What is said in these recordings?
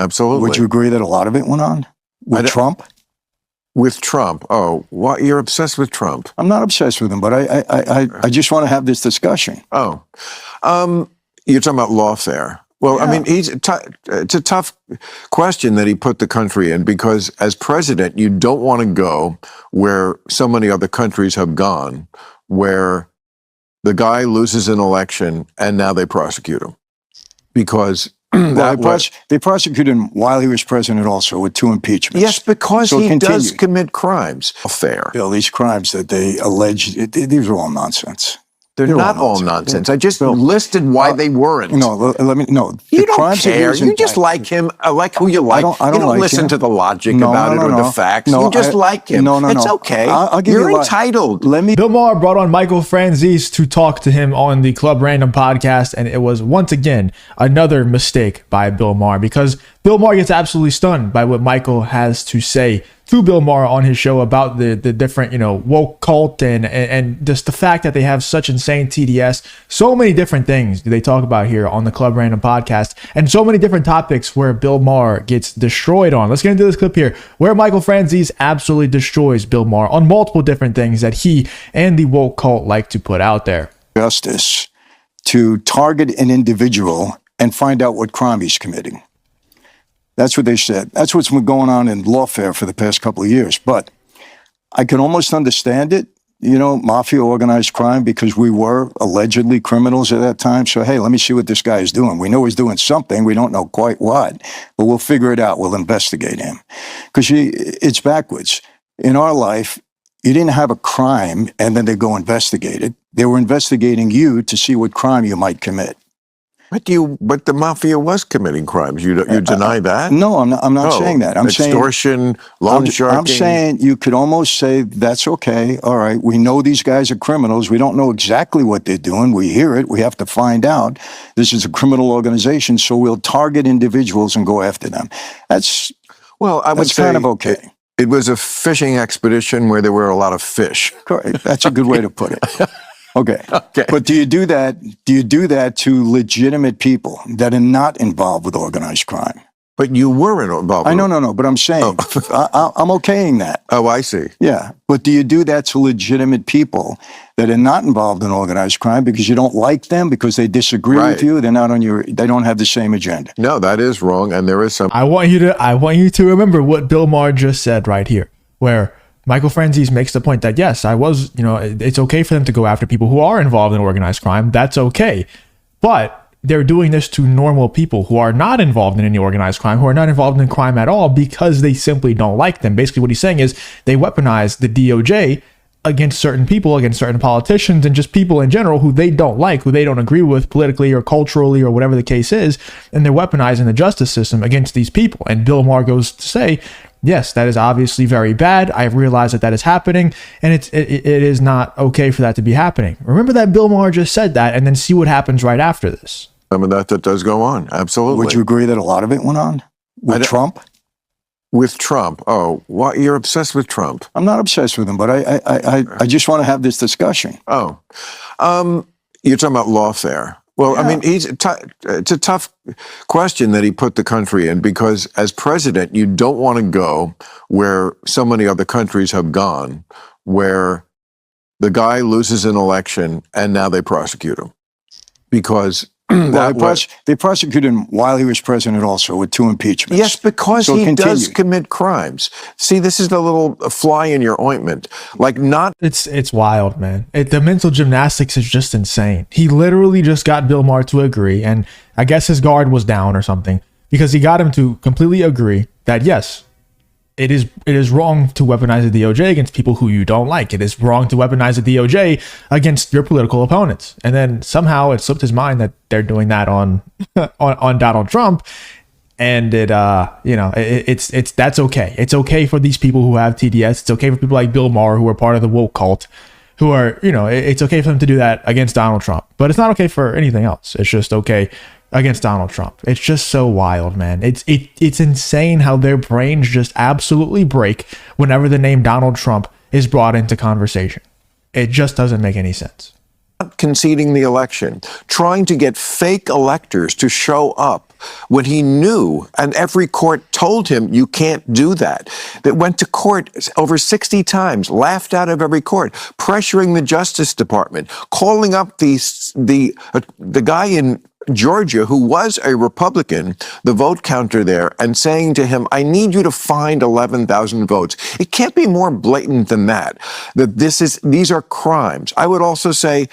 Absolutely. Would you agree that a lot of it went on with Trump? With Trump? Oh, what? You're obsessed with Trump? I'm not obsessed with him, but I just want to have this discussion. Oh, you're talking about lawfare. Well, yeah. I mean, it's a tough question that he put the country in, because as president, you don't want to go where so many other countries have gone, where the guy loses an election and now they prosecute him. Because they prosecuted him while he was president also with 2 impeachments. Yes, because so he does commit crimes. Fair. Bill, these crimes that they allege, these are all nonsense. They're not all nonsense. I just listed why they weren't. No, let me. No, you don't care. You just like him. I like who you like. I don't like listen him. to the logic about it or the facts. No, you just like him. No, it's okay. You're entitled. Bill Maher brought on Michael Franzese to talk to him on the Club Random podcast, and it was once again another mistake by Bill Maher, because Bill Maher gets absolutely stunned by what Michael has to say to Bill Maher on his show about the different, woke cult and just the fact that they have such insane TDS. So many different things do they talk about here on the Club Random podcast, and so many different topics where Bill Maher gets destroyed on. Let's get into this clip here where Michael Franzese absolutely destroys Bill Maher on multiple different things that he and the woke cult like to put out there. Justice to target an individual and find out what crime he's committing. That's what they said. That's what's been going on in lawfare for the past couple of years. But I can almost understand it, mafia, organized crime, because we were allegedly criminals at that time. So, hey, let me see what this guy is doing. We know he's doing something. We don't know quite what, but we'll figure it out. We'll investigate him. Because it's backwards. In our life, you didn't have a crime and then they go investigate it. They were investigating you to see what crime you might commit. But the mafia was committing crimes. You deny that? No, I'm not saying that. I'm saying extortion, loan sharking. I'm saying you could almost say that's okay. All right, we know these guys are criminals. We don't know exactly what they're doing. We hear it. We have to find out. This is a criminal organization, so we'll target individuals and go after them. That's kind of okay. It was a fishing expedition where there were a lot of fish. Correct. That's a good way to put it. Okay. But do you do that to legitimate people that are not involved with organized crime? But you were involved. No. But I'm saying I'm okaying that. Oh, I see. Yeah. But do you do that to legitimate people that are not involved in organized crime because you don't like them, because they disagree with you? They're not on they don't have the same agenda. No, that is wrong. And there is some. I want you to remember what Bill Maher just said right here, where Michael Franzese makes the point that, yes, it's okay for them to go after people who are involved in organized crime. That's okay. But they're doing this to normal people who are not involved in any organized crime, who are not involved in crime at all, because they simply don't like them. Basically, what he's saying is they weaponize the DOJ against certain people, against certain politicians, and just people in general who they don't like, who they don't agree with politically or culturally or whatever the case is. And they're weaponizing the justice system against these people. And Bill Maher goes to say, yes, that is obviously very bad. I realize that is happening, and it is not okay for that to be happening. Remember that Bill Maher just said that, and then see what happens right after this. Some of that does go on. Absolutely. Would you agree that a lot of it went on with Trump? With Trump? Oh, what? You're obsessed with Trump? I'm not obsessed with him, but I just want to have this discussion. Oh, you're talking about lawfare. Well, yeah. I mean, it's a tough question that he put the country in, because as president, you don't want to go where so many other countries have gone, where the guy loses an election and now they prosecute him. Because they prosecuted him while he was president also with 2 impeachments. Yes, because he does commit crimes. See, this is the little fly in your ointment. It's wild, man. The mental gymnastics is just insane. He literally just got Bill Maher to agree, and I guess his guard was down or something, because he got him to completely agree that, yes, it is wrong to weaponize the DOJ against people who you don't like. It is wrong to weaponize the DOJ against your political opponents. And then somehow it slipped his mind that they're doing that on Donald Trump. And it's that's okay. It's okay for these people who have TDS. It's okay for people like Bill Maher, who are part of the woke cult, who are, it's okay for them to do that against Donald Trump. But it's not okay for anything else. It's just okay against Donald Trump. It's just so wild, man. It's insane how their brains just absolutely break whenever the name Donald Trump is brought into conversation. It just doesn't make any sense. Conceding the election, trying to get fake electors to show up when he knew, and every court told him you can't do that, that went to court over 60 times, laughed out of every court, pressuring the Justice Department, calling up the guy in Georgia, who was a Republican, the vote counter there, and saying to him, I need you to find 11,000 votes. It can't be more blatant than that these are crimes. I would also say,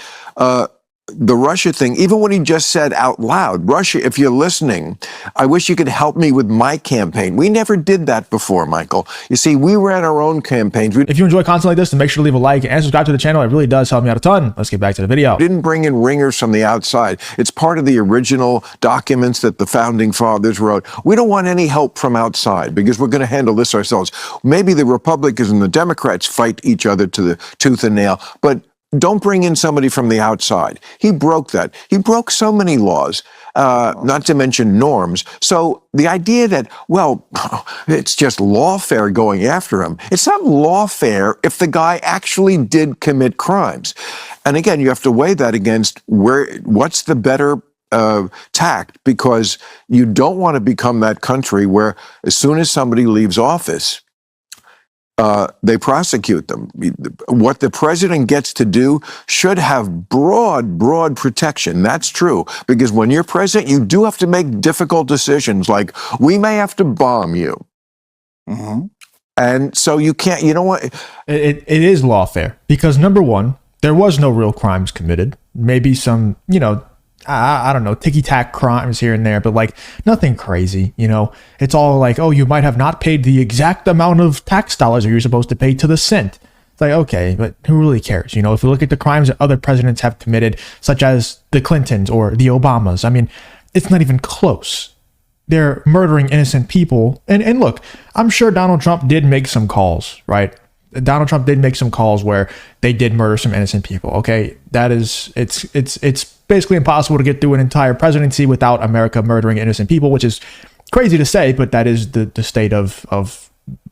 the Russia thing, even when he just said out loud, Russia, if you're listening, I wish you could help me with my campaign. We never did that before, Michael. You see, we ran our own campaigns. If you enjoy content like this, then make sure to leave a like and subscribe to the channel. It really does help me out a ton. Let's get back to the video. We didn't bring in ringers from the outside. It's part of the original documents that the founding fathers wrote. We don't want any help from outside because we're going to handle this ourselves. Maybe the Republicans and the Democrats fight each other to the tooth and nail, but don't bring in somebody from the outside. He broke that. He broke so many laws, not to mention norms. So the idea that, well, it's just lawfare going after him. It's not lawfare if the guy actually did commit crimes. And again, you have to weigh that against what's the better tact, because you don't want to become that country where as soon as somebody leaves office, they prosecute them. What the president gets to do should have broad protection. That's true. Because when you're president, you do have to make difficult decisions, like we may have to bomb you. Mm-hmm. And so you can't, you know what? It is lawfare because, number one, there was no real crimes committed. Maybe some, I don't know, ticky-tack crimes here and there, but like nothing crazy, It's all like, oh, you might have not paid the exact amount of tax dollars that you're supposed to pay to the cent. It's like, okay, but who really cares? If you look at the crimes that other presidents have committed, such as the Clintons or the Obamas, I mean, it's not even close. They're murdering innocent people. And look, I'm sure Donald Trump did make some calls, right? Donald Trump did make some calls where they did murder some innocent people. Okay, that is, it's basically impossible to get through an entire presidency without America murdering innocent people, which is crazy to say, but that is the state of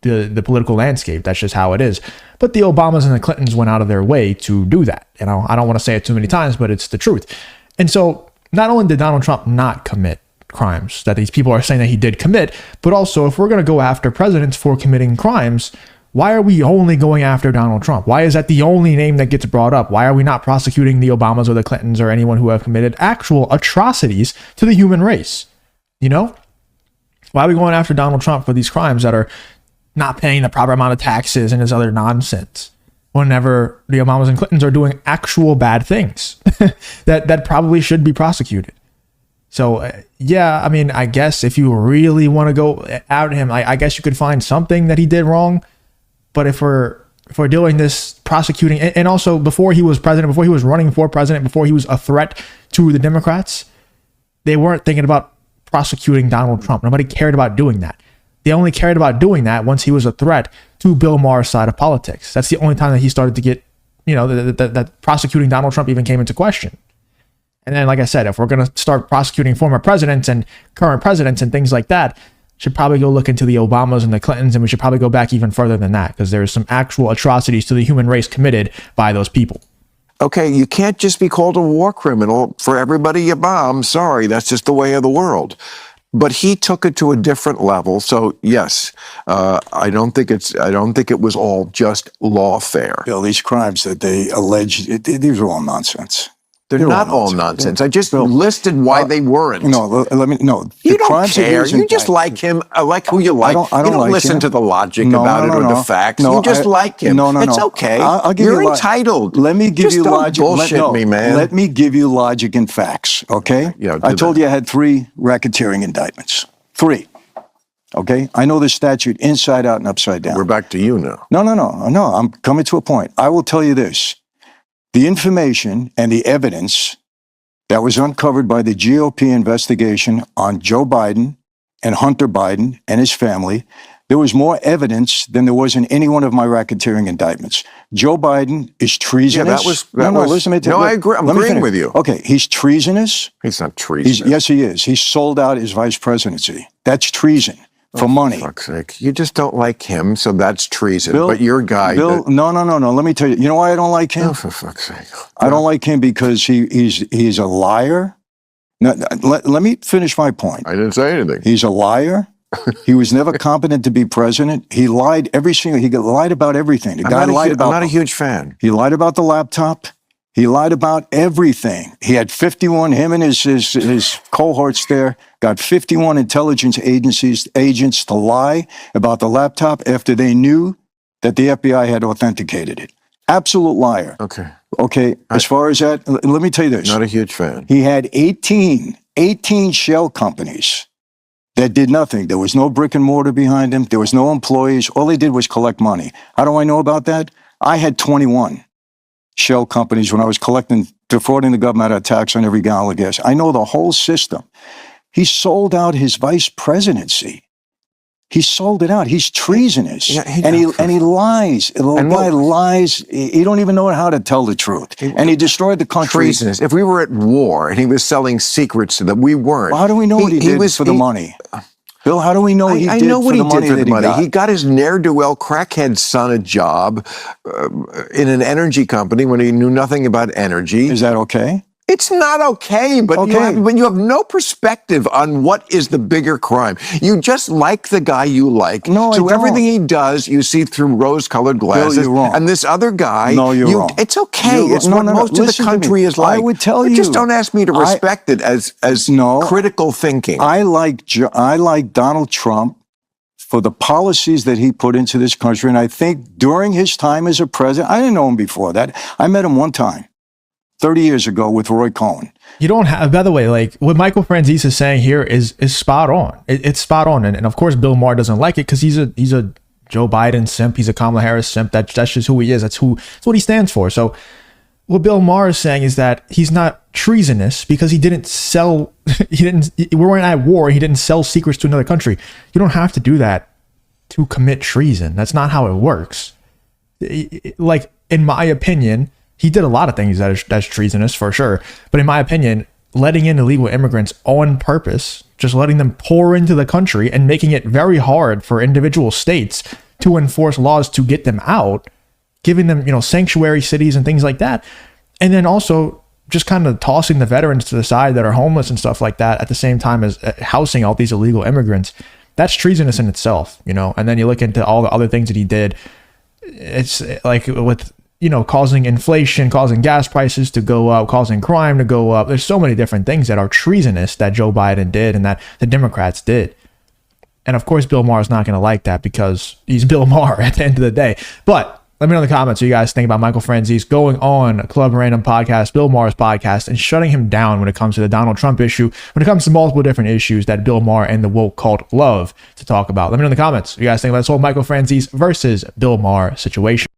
the political landscape. That's just how it is. But the Obamas and the Clintons went out of their way to do that. I don't want to say it too many times, but it's the truth. And so not only did Donald Trump not commit crimes that these people are saying that he did commit, but also if we're going to go after presidents for committing crimes, why are we only going after Donald Trump? Why is that the only name that gets brought up? Why are we not prosecuting the Obamas or the Clintons or anyone who have committed actual atrocities to the human race? Why are we going after Donald Trump for these crimes that are not paying the proper amount of taxes and this other nonsense, whenever the Obamas and Clintons are doing actual bad things that probably should be prosecuted? So, yeah, I mean, I guess if you really want to go at him, I guess you could find something that he did wrong. But if we're doing this prosecuting, and also before he was president, before he was running for president, before he was a threat to the Democrats, they weren't thinking about prosecuting Donald Trump. Nobody cared about doing that. They only cared about doing that once he was a threat to Bill Maher's side of politics. That's the only time that he started to get, that prosecuting Donald Trump even came into question. And then, like I said, if we're going to start prosecuting former presidents and current presidents and things like that, should probably go look into the Obamas and the Clintons, and we should probably go back even further than that, because there's some actual atrocities to the human race committed by those people. Okay, you can't just be called a war criminal for everybody you bomb. Sorry, that's just the way of the world. But he took it to a different level. So yes, I don't think it was all just lawfare. Bill, these crimes that they allege, these are all nonsense. They're not all nonsense. I just listed why they weren't. No, let me. No, you don't care. You just like him. I like who you like. I don't like listen him. to the logic about it or the facts. You just like him. It's okay. I'll give You're you entitled. Let me give just you don't logic. Bullshit me, man. Let me give you logic and facts. Okay. Yeah. I told you I had 3 racketeering indictments. 3. Okay. I know the statute inside out and upside down. We're back to you now. No. I'm coming to a point. I will tell you this: the information and the evidence that was uncovered by the GOP investigation on Joe Biden and Hunter Biden and his family, there was more evidence than there was in any one of my racketeering indictments. Joe Biden is treasonous. Yeah, that was. Listen to me. No, I agree. I'm agreeing with you. Okay, he's treasonous. He's not treasonous. Yes, he is. He sold out his vice presidency. That's treason. For money. For fuck's sake. You just don't like him, so that's treason. Bill, but your guy. Bill, no. Let me tell you. You know why I don't like him? Oh, for fuck's sake. I don't like him because he's a liar. Now, let me finish my point. I didn't say anything. He's a liar. He was never competent to be president. He lied he lied about everything. The guy lied about. I'm not a huge fan. He lied about the laptop. He lied about everything. He had 51, him and his cohorts there, got 51 intelligence agents to lie about the laptop after they knew that the FBI had authenticated it. Absolute liar. Okay. As far as that, let me tell you this. Not a huge fan. He had 18 shell companies that did nothing. There was no brick and mortar behind him. There was no employees. All they did was collect money. How do I know about that? I had 21 shell companies when I was defrauding the government out of tax on every gallon of gas. I know the whole system. He sold out his vice presidency. He sold it out. He's treasonous. Yeah, and he lies. The guy lies. He don't even know how to tell the truth. And he destroyed the country. Treasonous. If we were at war and he was selling secrets to them, we weren't. Well, how do we know what he did for the money? Bill, how do we know he did for the money that he got? He got his ne'er-do-well crackhead son a job in an energy company when he knew nothing about energy. Is that okay? It's not okay, but when you have no perspective on what is the bigger crime. You just like the guy you like. No, I so don't. everything he does, you see through rose-colored glasses. Bill, you're wrong. And this other guy, no, you're wrong. It's okay. It's what most of the country is like. I would tell you. Just don't ask me to respect it as critical thinking. I like Donald Trump for the policies that he put into this country, and I think during his time as a president, I didn't know him before that. I met him one time. 30 years ago with Roy Cohn. You don't have, by the way, like what Michael Franzese is saying here is spot on. It's spot on. And of course, Bill Maher doesn't like it because he's a Joe Biden simp. He's a Kamala Harris simp. That's just who he is. That's what he stands for. So what Bill Maher is saying is that he's not treasonous because he didn't sell, we weren't at war. He didn't sell secrets to another country. You don't have to do that to commit treason. That's not how it works. Like, in my opinion, he did a lot of things that's treasonous for sure. But in my opinion, letting in illegal immigrants on purpose, just letting them pour into the country and making it very hard for individual states to enforce laws to get them out, giving them, sanctuary cities and things like that. And then also just kind of tossing the veterans to the side that are homeless and stuff like that at the same time as housing all these illegal immigrants. That's treasonous in itself, And then you look into all the other things that he did. It's like with causing inflation, causing gas prices to go up, causing crime to go up. There's so many different things that are treasonous that Joe Biden did and that the Democrats did. And of course, Bill Maher is not going to like that because he's Bill Maher at the end of the day. But let me know in the comments what you guys think about Michael Franzese going on Club Random Podcast, Bill Maher's podcast, and shutting him down when it comes to the Donald Trump issue, when it comes to multiple different issues that Bill Maher and the woke cult love to talk about. Let me know in the comments what you guys think about this whole Michael Franzese versus Bill Maher situation.